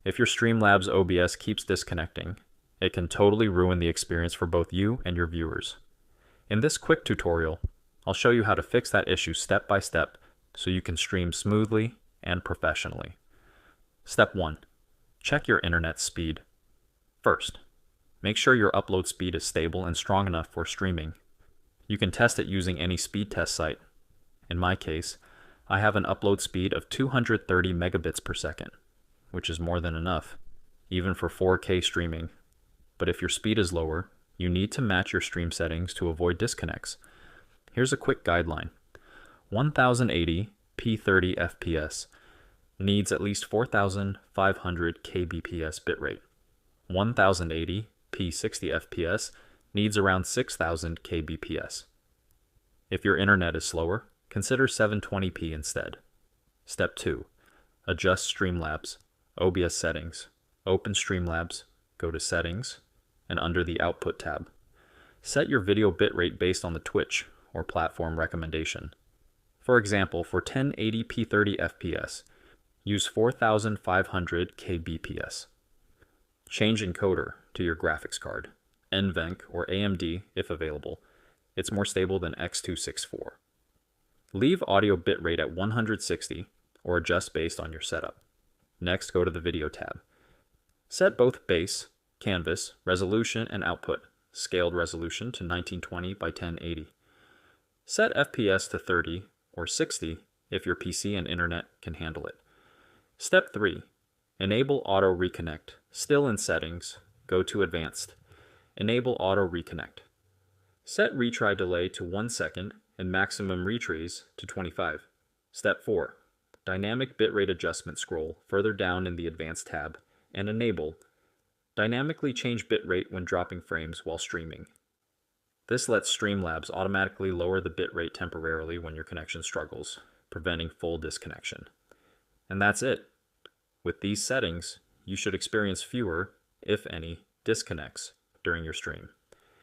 If your Streamlabs OBS keeps disconnecting, it can totally ruin the experience for both you and your viewers. In this quick tutorial, I'll show you how to fix that issue step by step so you can stream smoothly and professionally. Step 1. Check your internet speed. First, make sure your upload speed is stable and strong enough for streaming. You can test it using any speed test site. In my case, I have an upload speed of 230 megabits per second, which is more than enough, even for 4K streaming. But if your speed is lower, you need to match your stream settings to avoid disconnects. Here's a quick guideline. 1080 p30 fps needs at least 4500 kbps bitrate. 1080 p60 fps needs around 6000 kbps. If your internet is slower, consider 720p instead. Step 2. Adjust Streamlabs OBS settings. Open Streamlabs, go to Settings, and under the Output tab. Set your video bitrate based on the Twitch or platform recommendation. For example, for 1080p 30 fps, use 4500 kbps. Change encoder to your graphics card, NVENC or AMD if available. It's more stable than X264. Leave audio bitrate at 160 or adjust based on your setup. Next, go to the Video tab. Set both base, canvas, resolution, and output, scaled resolution to 1920 by 1080. Set FPS to 30 or 60 if your PC and internet can handle it. Step 3. Enable Auto Reconnect. Still in Settings, go to Advanced. Enable Auto Reconnect. Set retry delay to 1 second and maximum retries to 25. Step 4. Dynamic bitrate adjustment scroll further down in the Advanced tab and enable Dynamically change bitrate when dropping frames while streaming. This lets Streamlabs automatically lower the bitrate temporarily when your connection struggles, preventing full disconnection. And that's it. With these settings, you should experience fewer, if any, disconnects during your stream.